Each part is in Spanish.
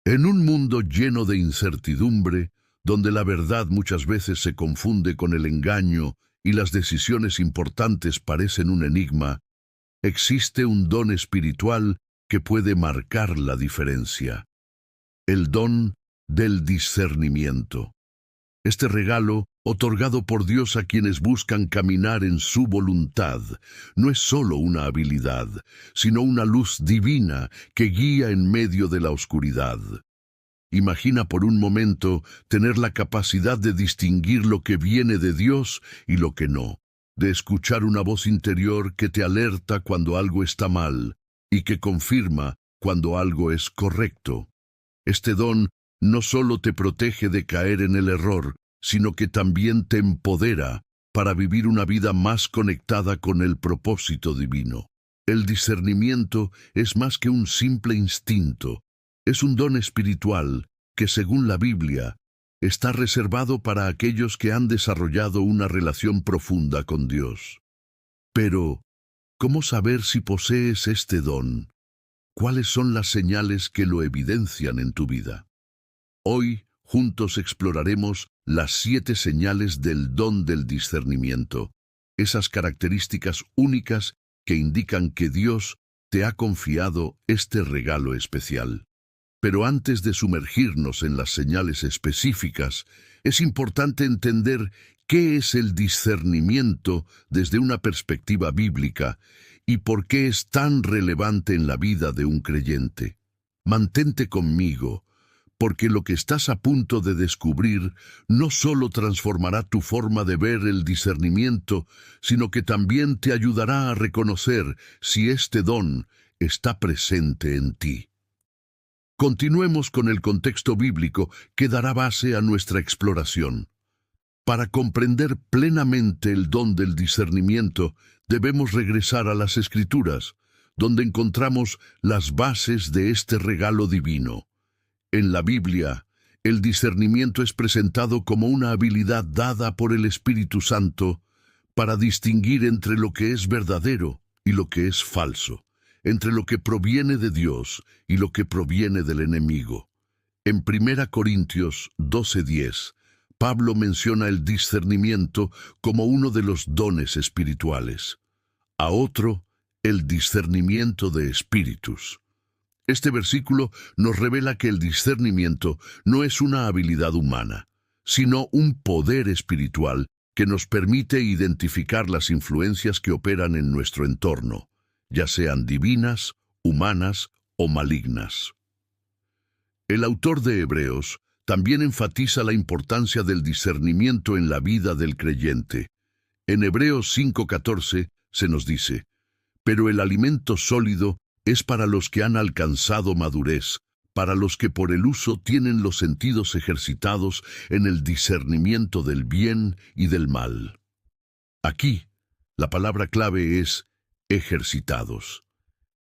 En un mundo lleno de incertidumbre, donde la verdad muchas veces se confunde con el engaño y las decisiones importantes parecen un enigma, existe un don espiritual que puede marcar la diferencia: el don del discernimiento. Este regalo, otorgado por Dios a quienes buscan caminar en su voluntad, no es solo una habilidad, sino una luz divina que guía en medio de la oscuridad. Imagina por un momento tener la capacidad de distinguir lo que viene de Dios y lo que no, de escuchar una voz interior que te alerta cuando algo está mal y que confirma cuando algo es correcto. Este don no solo te protege de caer en el error, sino que también te empodera para vivir una vida más conectada con el propósito divino. El discernimiento es más que un simple instinto. Es un don espiritual que, según la Biblia, está reservado para aquellos que han desarrollado una relación profunda con Dios. Pero, ¿cómo saber si posees este don? ¿Cuáles son las señales que lo evidencian en tu vida? Hoy, juntos exploraremos las 7 señales del don del discernimiento, esas características únicas que indican que Dios te ha confiado este regalo especial. Pero antes de sumergirnos en las señales específicas, es importante entender qué es el discernimiento desde una perspectiva bíblica y por qué es tan relevante en la vida de un creyente. Mantente conmigo, porque lo que estás a punto de descubrir no solo transformará tu forma de ver el discernimiento, sino que también te ayudará a reconocer si este don está presente en ti. Continuemos con el contexto bíblico que dará base a nuestra exploración. Para comprender plenamente el don del discernimiento, debemos regresar a las Escrituras, donde encontramos las bases de este regalo divino. En la Biblia, el discernimiento es presentado como una habilidad dada por el Espíritu Santo para distinguir entre lo que es verdadero y lo que es falso, entre lo que proviene de Dios y lo que proviene del enemigo. En 1 Corintios 12:10, Pablo menciona el discernimiento como uno de los dones espirituales. A otro, el discernimiento de espíritus. Este versículo nos revela que el discernimiento no es una habilidad humana, sino un poder espiritual que nos permite identificar las influencias que operan en nuestro entorno, ya sean divinas, humanas o malignas. El autor de Hebreos también enfatiza la importancia del discernimiento en la vida del creyente. En Hebreos 5:14 se nos dice: «Pero el alimento sólido es para los que han alcanzado madurez, para los que por el uso tienen los sentidos ejercitados en el discernimiento del bien y del mal». Aquí, la palabra clave es ejercitados.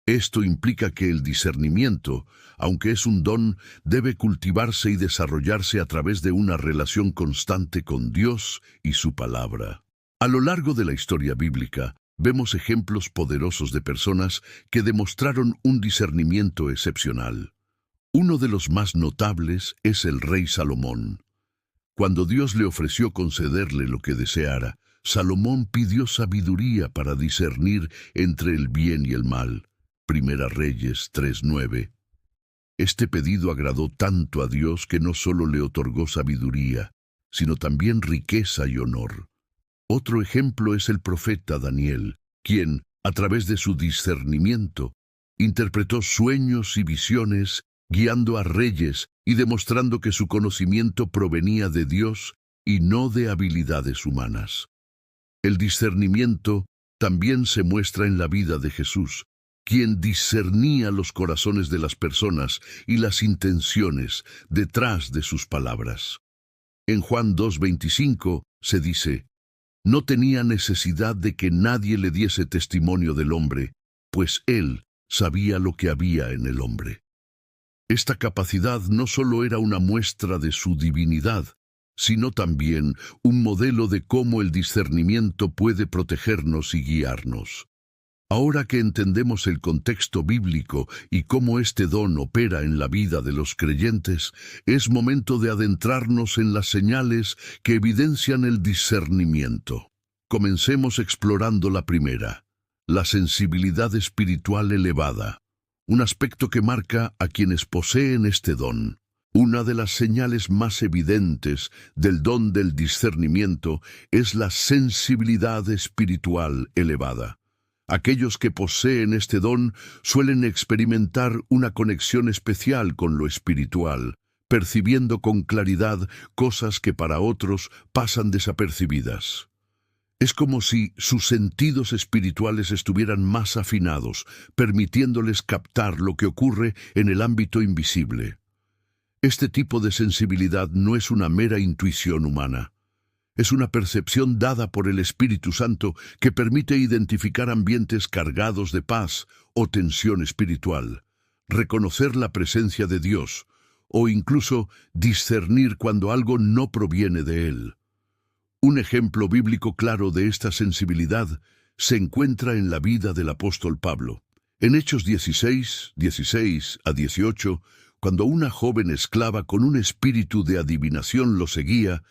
Esto implica que el discernimiento, aunque es un don, debe cultivarse y desarrollarse a través de una relación constante con Dios y su palabra. A lo largo de la historia bíblica, vemos ejemplos poderosos de personas que demostraron un discernimiento excepcional. Uno de los más notables es el rey Salomón. Cuando Dios le ofreció concederle lo que deseara, Salomón pidió sabiduría para discernir entre el bien y el mal. Primera Reyes 3:9. Este pedido agradó tanto a Dios que no solo le otorgó sabiduría, sino también riqueza y honor. Otro ejemplo es el profeta Daniel, quien, a través de su discernimiento, interpretó sueños y visiones, guiando a reyes y demostrando que su conocimiento provenía de Dios y no de habilidades humanas. El discernimiento también se muestra en la vida de Jesús, quien discernía los corazones de las personas y las intenciones detrás de sus palabras. En Juan 2:25 se dice: «No tenía necesidad de que nadie le diese testimonio del hombre, pues él sabía lo que había en el hombre». Esta capacidad no solo era una muestra de su divinidad, sino también un modelo de cómo el discernimiento puede protegernos y guiarnos. Ahora que entendemos el contexto bíblico y cómo este don opera en la vida de los creyentes, es momento de adentrarnos en las señales que evidencian el discernimiento. Comencemos explorando la primera, la sensibilidad espiritual elevada, un aspecto que marca a quienes poseen este don. Una de las señales más evidentes del don del discernimiento es la sensibilidad espiritual elevada. Aquellos que poseen este don suelen experimentar una conexión especial con lo espiritual, percibiendo con claridad cosas que para otros pasan desapercibidas. Es como si sus sentidos espirituales estuvieran más afinados, permitiéndoles captar lo que ocurre en el ámbito invisible. Este tipo de sensibilidad no es una mera intuición humana. Es una percepción dada por el Espíritu Santo que permite identificar ambientes cargados de paz o tensión espiritual, reconocer la presencia de Dios o incluso discernir cuando algo no proviene de Él. Un ejemplo bíblico claro de esta sensibilidad se encuentra en la vida del apóstol Pablo. En Hechos 16, 16 a 18, cuando una joven esclava con un espíritu de adivinación lo seguía,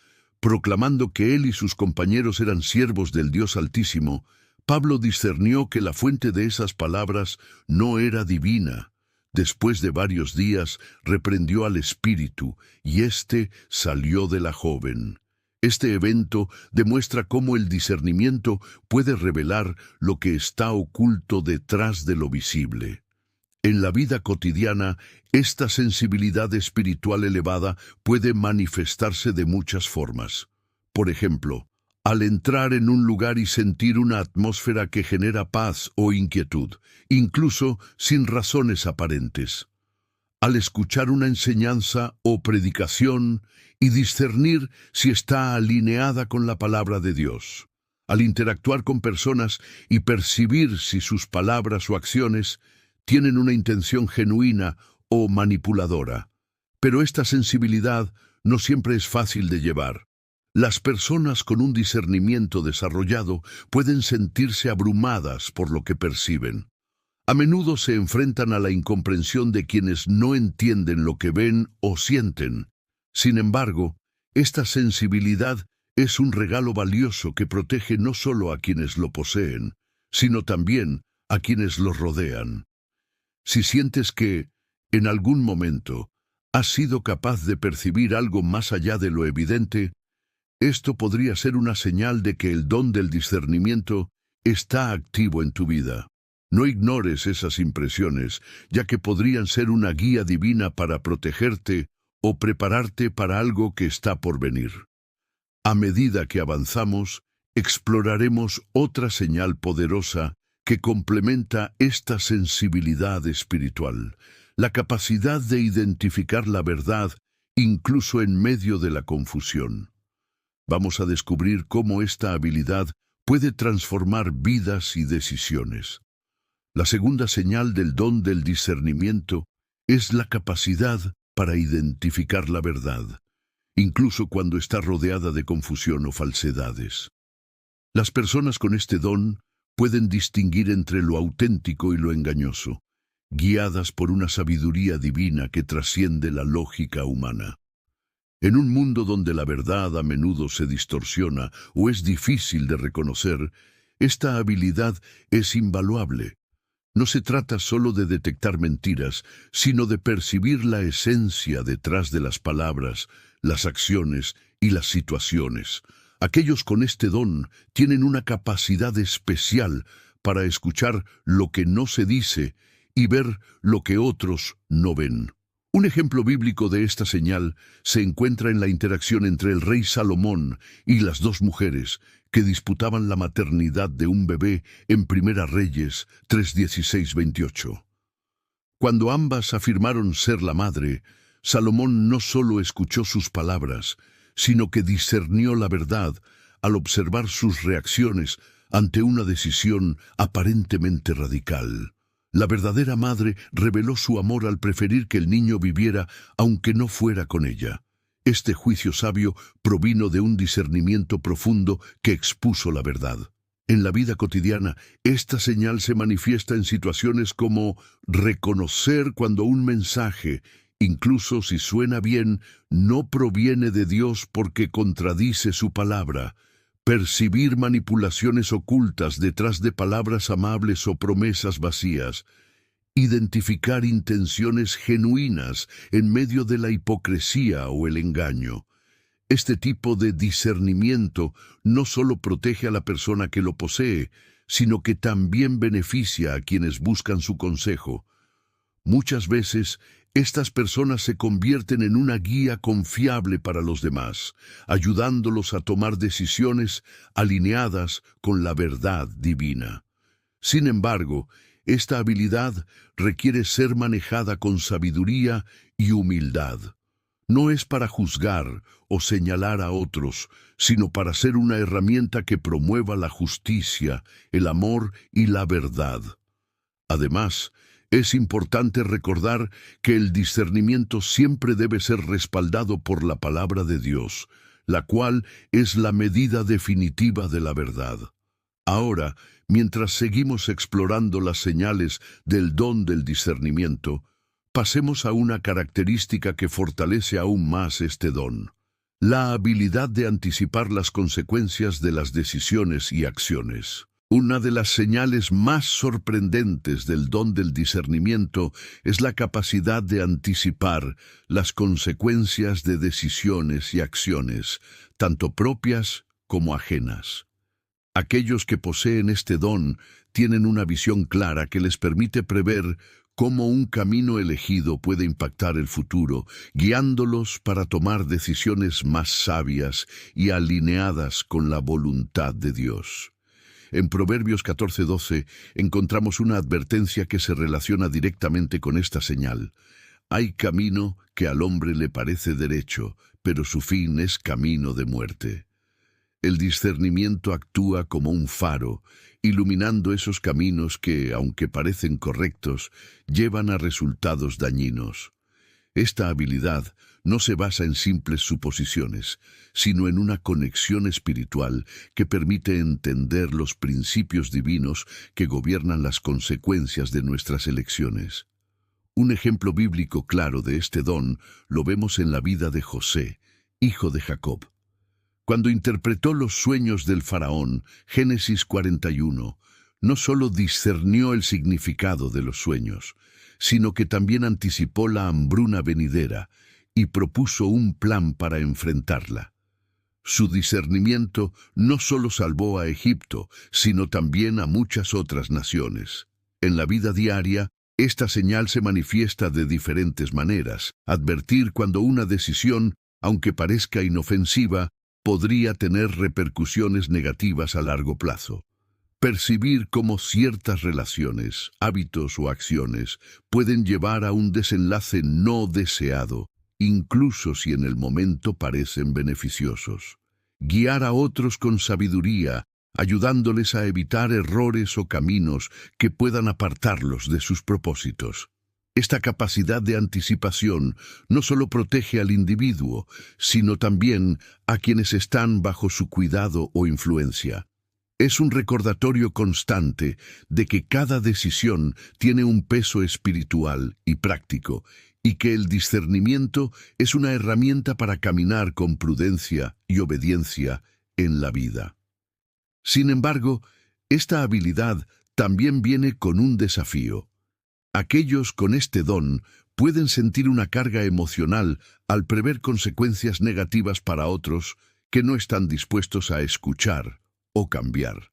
proclamando que él y sus compañeros eran siervos del Dios Altísimo, Pablo discernió que la fuente de esas palabras no era divina. Después de varios días, reprendió al espíritu, y éste salió de la joven. Este evento demuestra cómo el discernimiento puede revelar lo que está oculto detrás de lo visible. En la vida cotidiana, esta sensibilidad espiritual elevada puede manifestarse de muchas formas. Por ejemplo, al entrar en un lugar y sentir una atmósfera que genera paz o inquietud, incluso sin razones aparentes. Al escuchar una enseñanza o predicación y discernir si está alineada con la palabra de Dios. Al interactuar con personas y percibir si sus palabras o acciones tienen una intención genuina o manipuladora. Pero esta sensibilidad no siempre es fácil de llevar. Las personas con un discernimiento desarrollado pueden sentirse abrumadas por lo que perciben. A menudo se enfrentan a la incomprensión de quienes no entienden lo que ven o sienten. Sin embargo, esta sensibilidad es un regalo valioso que protege no solo a quienes lo poseen, sino también a quienes los rodean. Si sientes que, en algún momento, has sido capaz de percibir algo más allá de lo evidente, esto podría ser una señal de que el don del discernimiento está activo en tu vida. No ignores esas impresiones, ya que podrían ser una guía divina para protegerte o prepararte para algo que está por venir. A medida que avanzamos, exploraremos otra señal poderosa que complementa esta sensibilidad espiritual, la capacidad de identificar la verdad incluso en medio de la confusión. Vamos a descubrir cómo esta habilidad puede transformar vidas y decisiones. La segunda señal del don del discernimiento es la capacidad para identificar la verdad, incluso cuando está rodeada de confusión o falsedades. Las personas con este don pueden distinguir entre lo auténtico y lo engañoso, guiadas por una sabiduría divina que trasciende la lógica humana. En un mundo donde la verdad a menudo se distorsiona o es difícil de reconocer, esta habilidad es invaluable. No se trata solo de detectar mentiras, sino de percibir la esencia detrás de las palabras, las acciones y las situaciones. Aquellos con este don tienen una capacidad especial para escuchar lo que no se dice y ver lo que otros no ven. Un ejemplo bíblico de esta señal se encuentra en la interacción entre el rey Salomón y las dos mujeres que disputaban la maternidad de un bebé en Primera Reyes 3:16-28. Cuando ambas afirmaron ser la madre, Salomón no solo escuchó sus palabras, sino que discernió la verdad al observar sus reacciones ante una decisión aparentemente radical. La verdadera madre reveló su amor al preferir que el niño viviera aunque no fuera con ella. Este juicio sabio provino de un discernimiento profundo que expuso la verdad. En la vida cotidiana, esta señal se manifiesta en situaciones como reconocer cuando un mensaje, incluso si suena bien, no proviene de Dios porque contradice su palabra, percibir manipulaciones ocultas detrás de palabras amables o promesas vacías, identificar intenciones genuinas en medio de la hipocresía o el engaño. Este tipo de discernimiento no solo protege a la persona que lo posee, sino que también beneficia a quienes buscan su consejo. Muchas veces, estas personas se convierten en una guía confiable para los demás, ayudándolos a tomar decisiones alineadas con la verdad divina. Sin embargo, esta habilidad requiere ser manejada con sabiduría y humildad. No es para juzgar o señalar a otros, sino para ser una herramienta que promueva la justicia, el amor y la verdad. Además, es importante recordar que el discernimiento siempre debe ser respaldado por la palabra de Dios, la cual es la medida definitiva de la verdad. Ahora, mientras seguimos explorando las señales del don del discernimiento, pasemos a una característica que fortalece aún más este don: la habilidad de anticipar las consecuencias de las decisiones y acciones. Una de las señales más sorprendentes del don del discernimiento es la capacidad de anticipar las consecuencias de decisiones y acciones, tanto propias como ajenas. Aquellos que poseen este don tienen una visión clara que les permite prever cómo un camino elegido puede impactar el futuro, guiándolos para tomar decisiones más sabias y alineadas con la voluntad de Dios. En Proverbios 14:12 encontramos una advertencia que se relaciona directamente con esta señal. Hay camino que al hombre le parece derecho, pero su fin es camino de muerte. El discernimiento actúa como un faro, iluminando esos caminos que, aunque parecen correctos, llevan a resultados dañinos. Esta habilidad no se basa en simples suposiciones, sino en una conexión espiritual que permite entender los principios divinos que gobiernan las consecuencias de nuestras elecciones. Un ejemplo bíblico claro de este don lo vemos en la vida de José, hijo de Jacob. Cuando interpretó los sueños del faraón, Génesis 41, no solo discernió el significado de los sueños, sino que también anticipó la hambruna venidera y propuso un plan para enfrentarla. Su discernimiento no solo salvó a Egipto, sino también a muchas otras naciones. En la vida diaria, esta señal se manifiesta de diferentes maneras. Advertir cuando una decisión, aunque parezca inofensiva, podría tener repercusiones negativas a largo plazo. Percibir cómo ciertas relaciones, hábitos o acciones pueden llevar a un desenlace no deseado, incluso si en el momento parecen beneficiosos. Guiar a otros con sabiduría, ayudándoles a evitar errores o caminos que puedan apartarlos de sus propósitos. Esta capacidad de anticipación no solo protege al individuo, sino también a quienes están bajo su cuidado o influencia. Es un recordatorio constante de que cada decisión tiene un peso espiritual y práctico, y que el discernimiento es una herramienta para caminar con prudencia y obediencia en la vida. Sin embargo, esta habilidad también viene con un desafío. Aquellos con este don pueden sentir una carga emocional al prever consecuencias negativas para otros que no están dispuestos a escuchar o cambiar.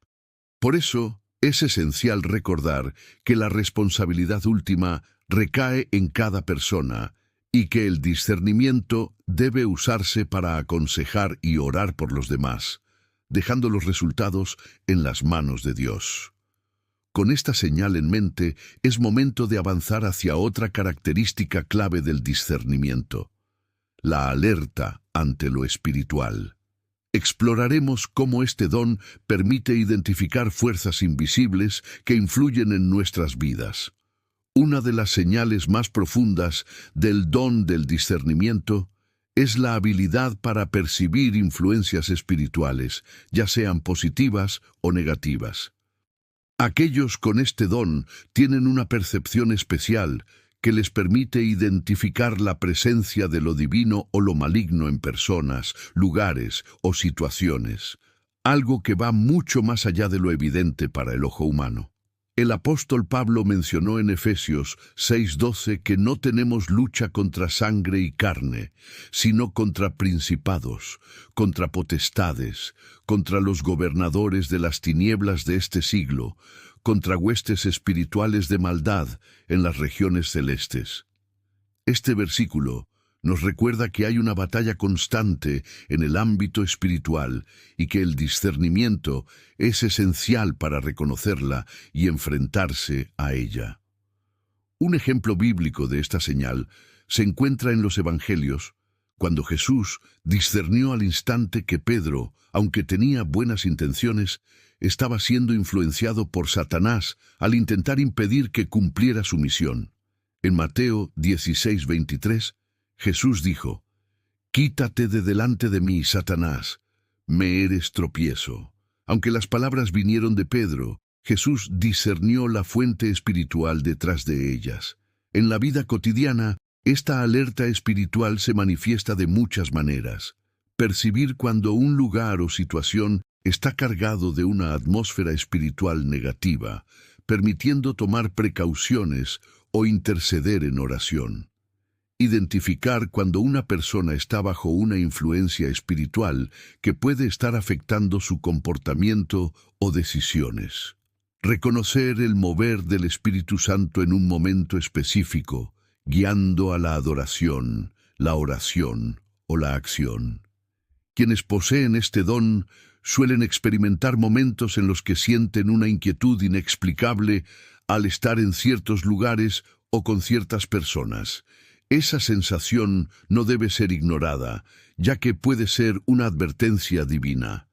Por eso, es esencial recordar que la responsabilidad última recae en cada persona y que el discernimiento debe usarse para aconsejar y orar por los demás, dejando los resultados en las manos de Dios. Con esta señal en mente, es momento de avanzar hacia otra característica clave del discernimiento: la alerta ante lo espiritual. Exploraremos cómo este don permite identificar fuerzas invisibles que influyen en nuestras vidas. Una de las señales más profundas del don del discernimiento es la habilidad para percibir influencias espirituales, ya sean positivas o negativas. Aquellos con este don tienen una percepción especial que les permite identificar la presencia de lo divino o lo maligno en personas, lugares o situaciones, algo que va mucho más allá de lo evidente para el ojo humano. El apóstol Pablo mencionó en Efesios 6:12 que no tenemos lucha contra sangre y carne, sino contra principados, contra potestades, contra los gobernadores de las tinieblas de este siglo, contra huestes espirituales de maldad en las regiones celestes. Este versículo nos recuerda que hay una batalla constante en el ámbito espiritual y que el discernimiento es esencial para reconocerla y enfrentarse a ella. Un ejemplo bíblico de esta señal se encuentra en los Evangelios, cuando Jesús discernió al instante que Pedro, aunque tenía buenas intenciones, estaba siendo influenciado por Satanás al intentar impedir que cumpliera su misión. En Mateo 16:23, Jesús dijo: «Quítate de delante de mí, Satanás, me eres tropiezo». Aunque las palabras vinieron de Pedro, Jesús discernió la fuente espiritual detrás de ellas. En la vida cotidiana, esta alerta espiritual se manifiesta de muchas maneras. Percibir cuando un lugar o situación está cargado de una atmósfera espiritual negativa, permitiendo tomar precauciones o interceder en oración. Identificar cuando una persona está bajo una influencia espiritual que puede estar afectando su comportamiento o decisiones. Reconocer el mover del Espíritu Santo en un momento específico, guiando a la adoración, la oración o la acción. Quienes poseen este don suelen experimentar momentos en los que sienten una inquietud inexplicable al estar en ciertos lugares o con ciertas personas. Esa sensación no debe ser ignorada, ya que puede ser una advertencia divina.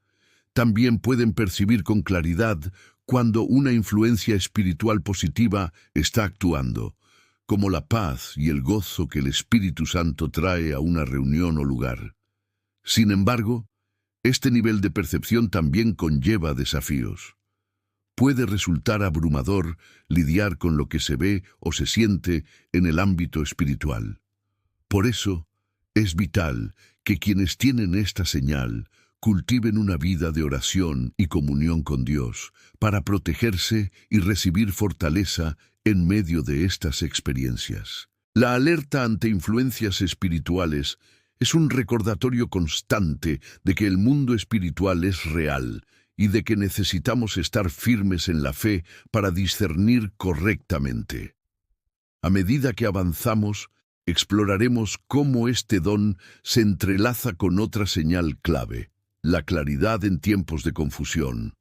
También pueden percibir con claridad cuando una influencia espiritual positiva está actuando, como la paz y el gozo que el Espíritu Santo trae a una reunión o lugar. Sin embargo, este nivel de percepción también conlleva desafíos. Puede resultar abrumador lidiar con lo que se ve o se siente en el ámbito espiritual. Por eso, es vital que quienes tienen esta señal cultiven una vida de oración y comunión con Dios para protegerse y recibir fortaleza en medio de estas experiencias. La alerta ante influencias espirituales es un recordatorio constante de que el mundo espiritual es real y de que necesitamos estar firmes en la fe para discernir correctamente. A medida que avanzamos, exploraremos cómo este don se entrelaza con otra señal clave: la claridad en tiempos de confusión.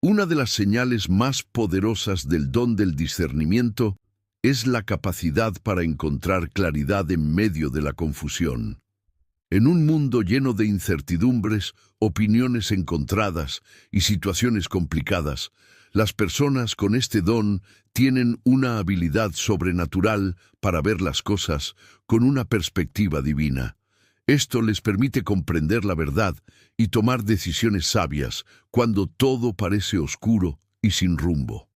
Una de las señales más poderosas del don del discernimiento es la capacidad para encontrar claridad en medio de la confusión. En un mundo lleno de incertidumbres, opiniones encontradas y situaciones complicadas, las personas con este don tienen una habilidad sobrenatural para ver las cosas con una perspectiva divina. Esto les permite comprender la verdad y tomar decisiones sabias cuando todo parece oscuro y sin rumbo.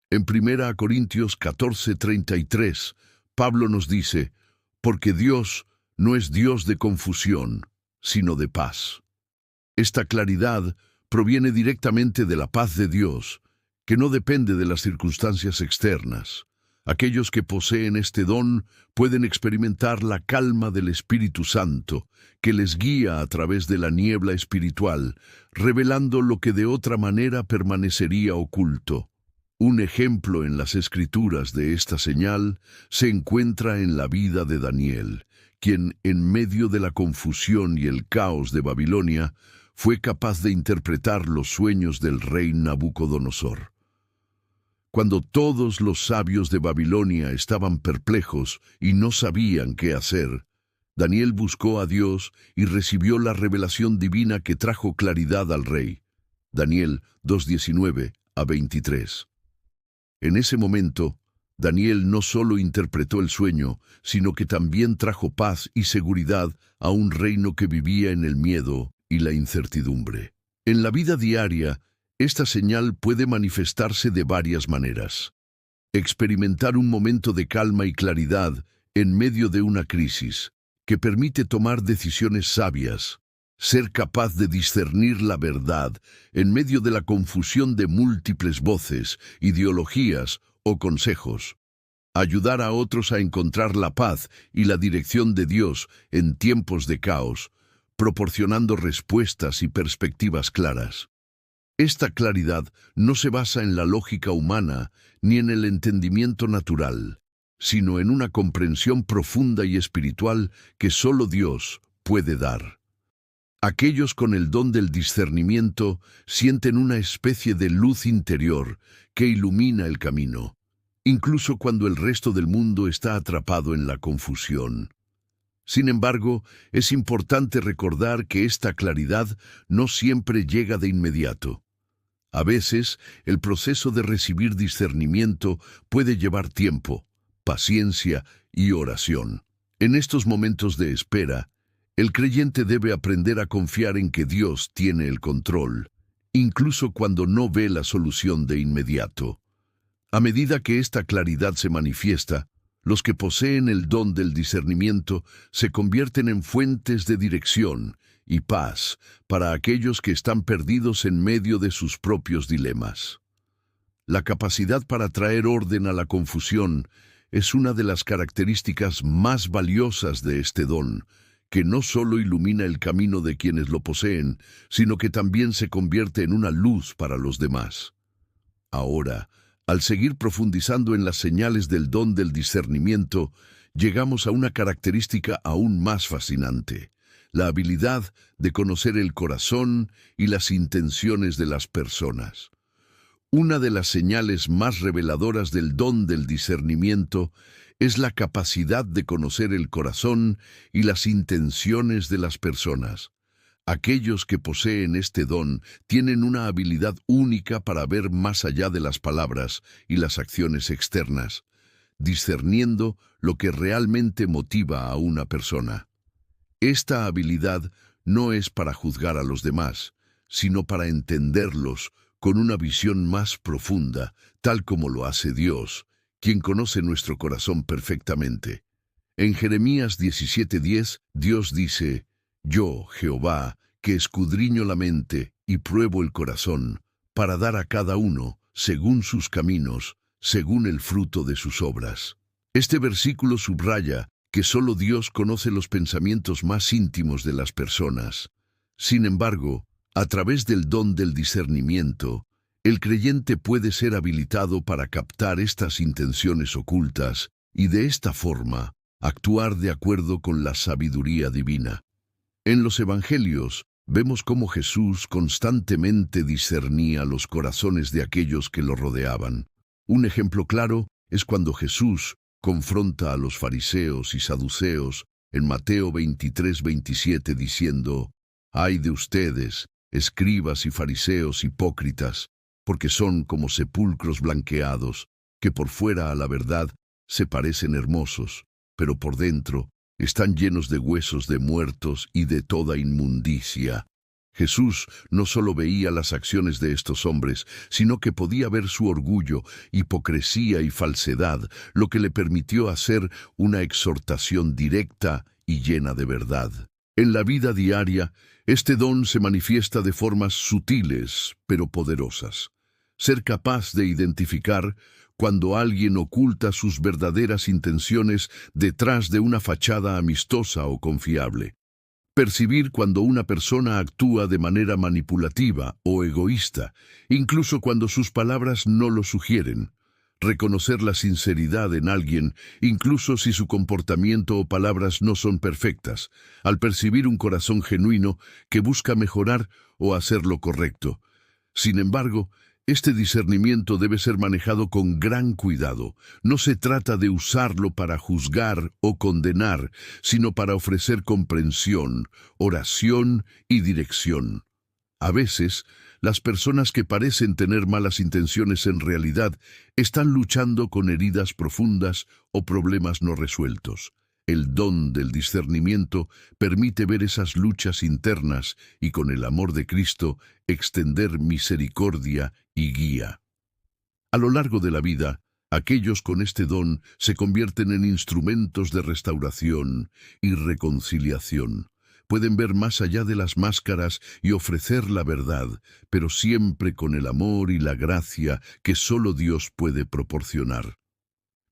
En 1 Corintios 14:33, Pablo nos dice: «Porque Dios no es Dios de confusión, sino de paz». Esta claridad proviene directamente de la paz de Dios, que no depende de las circunstancias externas. Aquellos que poseen este don pueden experimentar la calma del Espíritu Santo, que les guía a través de la niebla espiritual, revelando lo que de otra manera permanecería oculto. Un ejemplo en las Escrituras de esta señal se encuentra en la vida de Daniel, quien, en medio de la confusión y el caos de Babilonia, fue capaz de interpretar los sueños del rey Nabucodonosor. Cuando todos los sabios de Babilonia estaban perplejos y no sabían qué hacer, Daniel buscó a Dios y recibió la revelación divina que trajo claridad al rey. Daniel 2:19-23. En ese momento, Daniel no solo interpretó el sueño, sino que también trajo paz y seguridad a un reino que vivía en el miedo y la incertidumbre. En la vida diaria, esta señal puede manifestarse de varias maneras. Experimentar un momento de calma y claridad en medio de una crisis, que permite tomar decisiones sabias, ser capaz de discernir la verdad en medio de la confusión de múltiples voces, ideologías o consejos. Ayudar a otros a encontrar la paz y la dirección de Dios en tiempos de caos, proporcionando respuestas y perspectivas claras. Esta claridad no se basa en la lógica humana ni en el entendimiento natural, sino en una comprensión profunda y espiritual que solo Dios puede dar. Aquellos con el don del discernimiento sienten una especie de luz interior que ilumina el camino, incluso cuando el resto del mundo está atrapado en la confusión. Sin embargo, es importante recordar que esta claridad no siempre llega de inmediato. A veces, el proceso de recibir discernimiento puede llevar tiempo, paciencia y oración. En estos momentos de espera, el creyente debe aprender a confiar en que Dios tiene el control, incluso cuando no ve la solución de inmediato. A medida que esta claridad se manifiesta, los que poseen el don del discernimiento se convierten en fuentes de dirección y paz para aquellos que están perdidos en medio de sus propios dilemas. La capacidad para traer orden a la confusión es una de las características más valiosas de este don, que no solo ilumina el camino de quienes lo poseen, sino que también se convierte en una luz para los demás. Ahora, al seguir profundizando en las señales del don del discernimiento, llegamos a una característica aún más fascinante: la habilidad de conocer el corazón y las intenciones de las personas. Una de las señales más reveladoras del don del discernimiento es la capacidad de conocer el corazón y las intenciones de las personas. Aquellos que poseen este don tienen una habilidad única para ver más allá de las palabras y las acciones externas, discerniendo lo que realmente motiva a una persona. Esta habilidad no es para juzgar a los demás, sino para entenderlos con una visión más profunda, tal como lo hace Dios, quien conoce nuestro corazón perfectamente. En Jeremías 17:10, Dios dice: «Yo, Jehová, que escudriño la mente y pruebo el corazón, para dar a cada uno, según sus caminos, según el fruto de sus obras». Este versículo subraya que solo Dios conoce los pensamientos más íntimos de las personas. Sin embargo, a través del don del discernimiento, el creyente puede ser habilitado para captar estas intenciones ocultas y de esta forma actuar de acuerdo con la sabiduría divina. En los Evangelios vemos cómo Jesús constantemente discernía los corazones de aquellos que lo rodeaban. Un ejemplo claro es cuando Jesús confronta a los fariseos y saduceos en Mateo 23:27 diciendo: «Ay de ustedes, escribas y fariseos hipócritas, porque son como sepulcros blanqueados, que por fuera a la verdad se parecen hermosos, pero por dentro están llenos de huesos de muertos y de toda inmundicia». Jesús no solo veía las acciones de estos hombres, sino que podía ver su orgullo, hipocresía y falsedad, lo que le permitió hacer una exhortación directa y llena de verdad. En la vida diaria, este don se manifiesta de formas sutiles, pero poderosas. Ser capaz de identificar cuando alguien oculta sus verdaderas intenciones detrás de una fachada amistosa o confiable. Percibir cuando una persona actúa de manera manipulativa o egoísta, incluso cuando sus palabras no lo sugieren. Reconocer la sinceridad en alguien, incluso si su comportamiento o palabras no son perfectas, al percibir un corazón genuino que busca mejorar o hacer lo correcto. Sin embargo, este discernimiento debe ser manejado con gran cuidado. No se trata de usarlo para juzgar o condenar, sino para ofrecer comprensión, oración y dirección. A veces, Las personas que parecen tener malas intenciones en realidad están luchando con heridas profundas o problemas no resueltos. El don del discernimiento permite ver esas luchas internas y con el amor de Cristo extender misericordia y guía. A lo largo de la vida, aquellos con este don se convierten en instrumentos de restauración y reconciliación. Pueden ver más allá de las máscaras y ofrecer la verdad, pero siempre con el amor y la gracia que solo Dios puede proporcionar.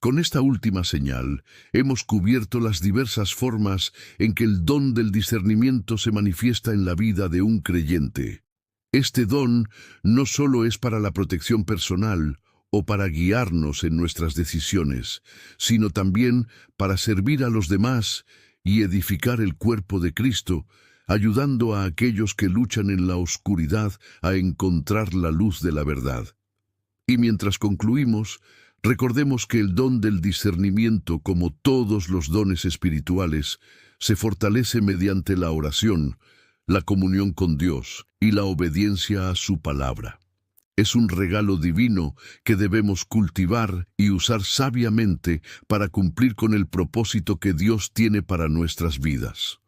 Con esta última señal, hemos cubierto las diversas formas en que el don del discernimiento se manifiesta en la vida de un creyente. Este don no solo es para la protección personal o para guiarnos en nuestras decisiones, sino también para servir a los demás y edificar el cuerpo de Cristo, ayudando a aquellos que luchan en la oscuridad a encontrar la luz de la verdad. Y mientras concluimos, recordemos que el don del discernimiento, como todos los dones espirituales, se fortalece mediante la oración, la comunión con Dios y la obediencia a su palabra. Es un regalo divino que debemos cultivar y usar sabiamente para cumplir con el propósito que Dios tiene para nuestras vidas.